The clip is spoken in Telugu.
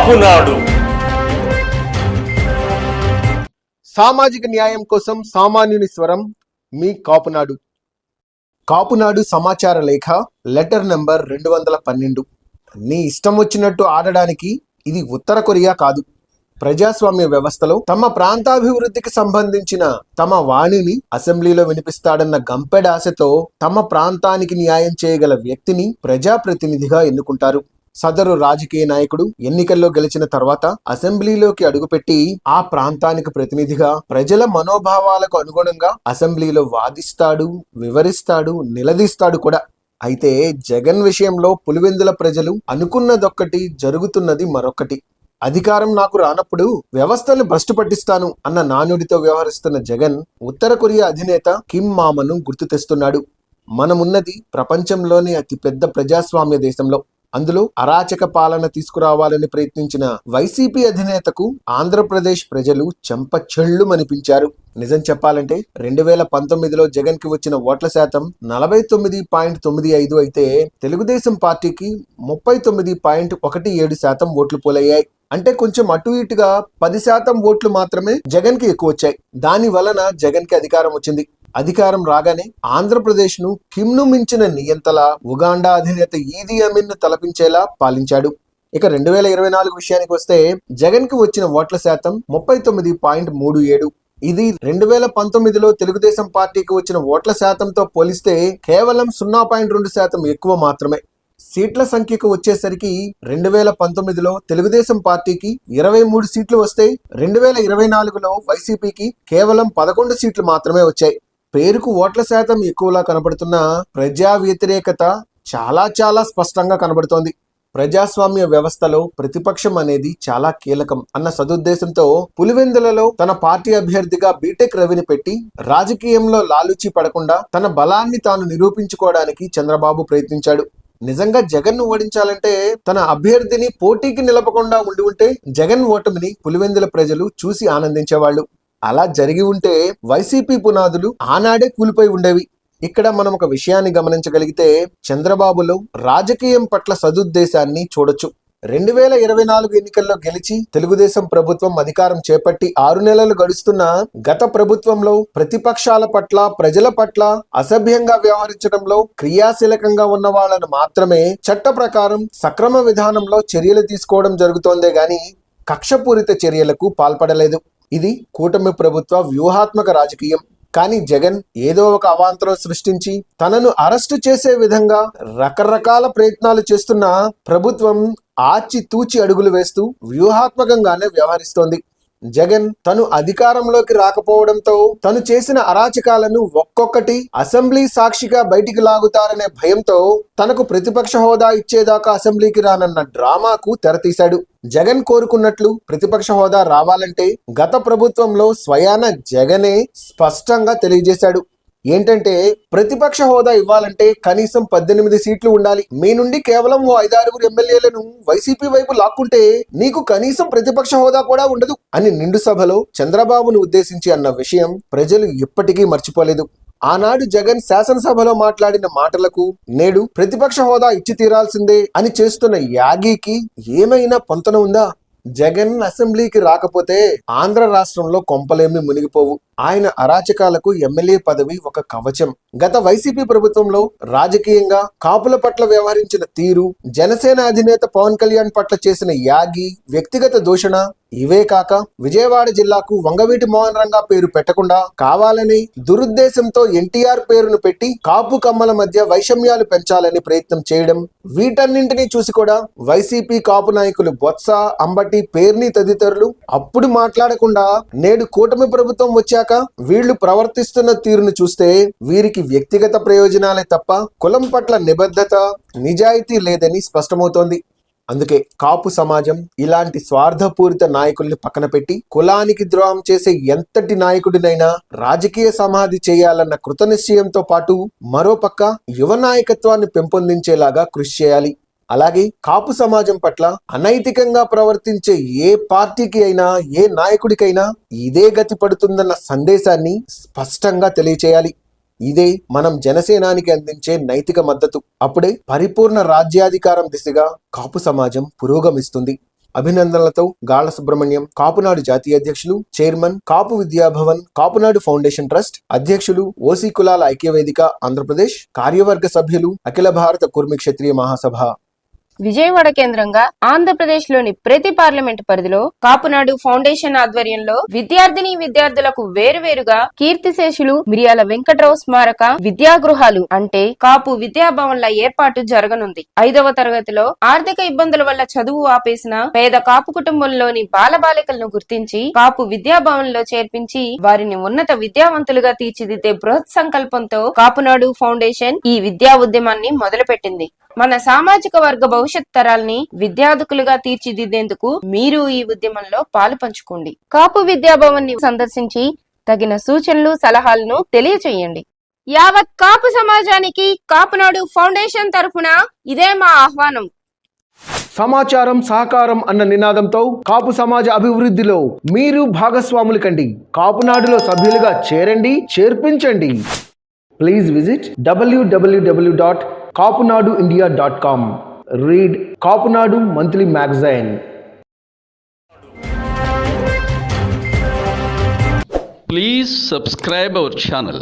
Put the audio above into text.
కాపునాడు. సామాజిక న్యాయం కోసం సామాన్యుని స్వరం, మీ కాపునాడు. కాపునాడు సమాచార లేఖ, లెటర్ నెంబర్ 212. నీ ఇష్టం వచ్చినట్టు ఆడడానికి ఇది ఉత్తర కొరియా కాదు. ప్రజాస్వామ్య వ్యవస్థలో తమ ప్రాంతాభివృద్ధికి సంబంధించిన తమ వాణిని అసెంబ్లీలో వినిపిస్తాడన్న గంపెడాశతో తమ ప్రాంతానికి న్యాయం చేయగల వ్యక్తిని ప్రజాప్రతినిధిగా ఎన్నుకుంటారు. సదరు రాజకీయ నాయకుడు ఎన్నికల్లో గెలిచిన తర్వాత అసెంబ్లీలోకి అడుగుపెట్టి ఆ ప్రాంతానికి ప్రతినిధిగా ప్రజల మనోభావాలకు అనుగుణంగా అసెంబ్లీలో వాదిస్తాడు, వివరిస్తాడు, నిలదీస్తాడు కూడా. అయితే జగన్ విషయంలో పులివెందుల ప్రజలు అనుకున్నదొక్కటి, జరుగుతున్నది మరొకటి. అధికారం నాకు రానప్పుడు వ్యవస్థను భ్రష్టు పట్టిస్తాను అన్న నానుడితో వ్యవహరిస్తున్న జగన్ ఉత్తర కొరియా అధినేత కిమ్ మామను గుర్తు తెస్తున్నాడు. మనమున్నది ప్రపంచంలోనే అతిపెద్ద ప్రజాస్వామ్య దేశంలో. అందులో అరాచక పాలన తీసుకురావాలని ప్రయత్నించిన వైసీపీ అధినేతకు ఆంధ్రప్రదేశ్ ప్రజలు చెంపచెళ్ళుమనిపించారు. నిజం చెప్పాలంటే 2019లో జగన్ కి వచ్చిన ఓట్ల శాతం 49.95 అయితే తెలుగుదేశం పార్టీకి 39.17% ఓట్లు పోలయ్యాయి. అంటే కొంచెం అటు ఇటుగా 10% ఓట్లు మాత్రమే జగన్ కి ఎక్కువ వచ్చాయి. దాని వలన జగన్ కి అధికారం వచ్చింది. అధికారం రాగానే ఆంధ్రప్రదేశ్ ను కిమ్ను మించిన నియంతలా ఉగాండా అధినేత ఈదీ అమీన్ ను తలపించేలా పాలించాడు. ఇక 2024 విషయానికి వస్తే జగన్ కి వచ్చిన ఓట్ల శాతం 39.37. ఇది 2019లో తెలుగుదేశం పార్టీకి వచ్చిన ఓట్ల శాతంతో పోలిస్తే కేవలం 0.2% ఎక్కువ మాత్రమే. సీట్ల సంఖ్యకు వచ్చేసరికి 2019లో తెలుగుదేశం పార్టీకి 23 సీట్లు వస్తే 2024లో వైసీపీకి కేవలం 11 సీట్లు మాత్రమే వచ్చాయి. పేరుకు ఓట్ల శాతం ఎక్కువలా కనబడుతున్న ప్రజా వ్యతిరేకత చాలా స్పష్టంగా కనబడుతోంది. ప్రజాస్వామ్య వ్యవస్థలో ప్రతిపక్షం అనేది చాలా కీలకం అన్న సదుద్దేశంతో పులివెందులలో తన పార్టీ అభ్యర్థిగా బీటెక్ రవిని పెట్టి రాజకీయంలో లాలూచి పడకుండా తన బలాన్ని తాను నిరూపించుకోవడానికి చంద్రబాబు ప్రయత్నించాడు. నిజంగా జగన్ ను ఓడించాలంటే తన అభ్యర్థిని పోటీకి నిలపకుండా ఉంటే జగన్ ఓటమిని పులివెందుల ప్రజలు చూసి ఆనందించేవాళ్లు. అలా జరిగి ఉంటే వైసీపీ పునాదులు ఆనాడే కూలిపోయి ఉండేవి. ఇక్కడ మనం ఒక విషయాన్ని గమనించగలిగితే చంద్రబాబులో రాజకీయం పట్ల సదుద్దేశాన్ని చూడొచ్చు. 2024 ఎన్నికల్లో గెలిచి తెలుగుదేశం ప్రభుత్వం అధికారం చేపట్టి 6 నెలలు గడుస్తున్న గత ప్రభుత్వంలో ప్రతిపక్షాల పట్ల, ప్రజల పట్ల అసభ్యంగా వ్యవహరించడంలో క్రియాశీలకంగా ఉన్న వాళ్ళను మాత్రమే చట్ట ప్రకారం సక్రమ విధానంలో చర్యలు తీసుకోవడం జరుగుతోందే గాని కక్షపూరిత చర్యలకు పాల్పడలేదు. ఇది కూటమి ప్రభుత్వ వ్యూహాత్మక రాజకీయం. కానీ జగన్ ఏదో ఒక అవాంతరం సృష్టించి తనను అరెస్టు చేసే విధంగా రకరకాల ప్రయత్నాలు చేస్తున్న ప్రభుత్వం ఆచితూచి అడుగులు వేస్తూ వ్యూహాత్మకంగానే వ్యవహరిస్తోంది. జగన్ తను అధికారంలోకి రాకపోవడంతో తను చేసిన అరాచకాలను ఒక్కొక్కటి అసెంబ్లీ సాక్షిగా బయటికి లాగుతారనే భయంతో తనకు ప్రతిపక్ష హోదా ఇచ్చేదాకా అసెంబ్లీకి రానన్న డ్రామాకు తెరతీశాడు. జగన్ కోరుకున్నట్లు ప్రతిపక్ష హోదా రావాలంటే గత ప్రభుత్వంలో స్వయాన జగనే స్పష్టంగా తెలియజేశాడు. ఏంటంటే ప్రతిపక్ష హోదా ఇవ్వాలంటే కనీసం 18 సీట్లు ఉండాలి. మీ నుండి కేవలం 5-6 ఎమ్మెల్యేలను వైసీపీ వైపు లాక్కుంటే నీకు కనీసం ప్రతిపక్ష హోదా కూడా ఉండదు అని నిండు సభలో చంద్రబాబును ఉద్దేశించి అన్న విషయం ప్రజలు ఇప్పటికీ మర్చిపోలేదు. ఆనాడు జగన్ శాసనసభలో మాట్లాడిన మాటలకు నేడు ప్రతిపక్ష హోదా ఇచ్చి తీరాల్సిందే అని చేస్తున్న యాగీకి ఏమైనా పొంతన ఉందా? జగన్ అసెంబ్లీకి రాకపోతే ఆంధ్ర రాష్ట్రంలో కొంపలేమి మునిగిపోవు. ఆయన అరాచకాలకు ఎమ్మెల్యే పదవి ఒక కవచం. గత వైసీపీ ప్రభుత్వంలో రాజకీయంగా కాపుల పట్ల వ్యవహరించిన తీరు, జనసేన అధినేత పవన్ కళ్యాణ్ పట్ల చేసిన యాగి, వ్యక్తిగత దూషణ, ఇవే కాక విజయవాడ జిల్లాకు వంగవీటి మోహన్ రంగా పేరు పెట్టకుండా కావాలని దురుద్దేశంతో ఎన్టీఆర్ పేరును పెట్టి కాపు కమ్మల మధ్య వైషమ్యాలు పెంచాలని ప్రయత్నం చేయడం, వీటన్నింటినీ చూసి కూడా వైసీపీ కాపు నాయకులు బొత్స, అంబటి, పేర్ని తదితరులు అప్పుడు మాట్లాడకుండా నేడు కూటమి ప్రభుత్వం వచ్చాక వీళ్లు ప్రవర్తిస్తున్న తీరును చూస్తే వీరికి వ్యక్తిగత ప్రయోజనాలే తప్ప కులం పట్ల నిబద్ధత, నిజాయితీ లేదని స్పష్టమవుతోంది. అందుకే కాపు సమాజం ఇలాంటి స్వార్థపూరిత నాయకుల్ని పక్కన పెట్టి కులానికి ద్రోహం చేసే ఎంతటి నాయకుడినైనా రాజకీయ సమాధి చేయాలన్న కృతనిశ్చయంతో పాటు మరోపక్క యువ నాయకత్వాన్ని పెంపొందించేలాగా కృషి చేయాలి. అలాగే కాపు సమాజం పట్ల అనైతికంగా ప్రవర్తించే ఏ పార్టీకి అయినా, ఏ నాయకుడికైనా ఇదే గతి పడుతుందన్న సందేశాన్ని స్పష్టంగా తెలియచేయాలి. ఇదే మనం జనసేనానికి అందించే నైతిక మద్దతు. అప్పుడే పరిపూర్ణ రాజ్యాధికారం దిశగా కాపు సమాజం పురోగమిస్తుంది. అభినందనలతో గాళ్ల సుబ్రహ్మణ్యం, కాపునాడు జాతీయ అధ్యక్షులు, చైర్మన్, కాపు విద్యాభవన్, కాపునాడు ఫౌండేషన్ ట్రస్ట్ అధ్యక్షులు, ఓసీ కులాల ఐక్యవేదిక ఆంధ్రప్రదేశ్ కార్యవర్గ సభ్యులు, అఖిల భారత కుర్మి క్షత్రియ మహాసభ. విజయవాడ కేంద్రంగా ఆంధ్రప్రదేశ్ లోని ప్రతి పార్లమెంటు పరిధిలో కాపునాడు ఫౌండేషన్ ఆధ్వర్యంలో విద్యార్థులకు వేరువేరుగా కీర్తిశేషులు మిరియాల వెంకట్రావు స్మారక విద్యాగృహాలు అంటే కాపు విద్యాభవన్ల ఏర్పాటు జరగనుంది. 5వ తరగతిలో ఆర్థిక ఇబ్బందుల వల్ల చదువు ఆపేసిన పేద కాపు కుటుంబంలోని బాలబాలికలను గుర్తించి కాపు విద్యాభవన్లో చేర్పించి వారిని ఉన్నత విద్యావంతులుగా తీర్చిదిద్దే బృహత్ సంకల్పంతో కాపునాడు ఫౌండేషన్ ఈ విద్యా ఉద్యమాన్ని మొదలుపెట్టింది. మన సామాజిక వర్గ భవిష్యత్ తరాల్ని విద్యార్థులుగా తీర్చిదిద్దేందుకు మీరు ఈ ఉద్యమంలో పాలు పంచుకోండి. కాపు విద్యాభవన్ ని సందర్శించి తగిన సూచనలు, సలహాలను తెలియచేయండి. యావత్ కాపు సమాజానికి కాపునాడు ఫౌండేషన్ తరఫున ఇదే మా ఆహ్వానం. సమాచారం, సహకారం అన్న నినాదంతో కాపు సమాజ అభివృద్ధిలో మీరు భాగస్వాములు కండి. కాపునాడులో సభ్యులుగా చేరండి, చేర్పించండి. Please visit www.kapunaduindia.com. Read Kapunadu Monthly Magazine. Please subscribe our channel.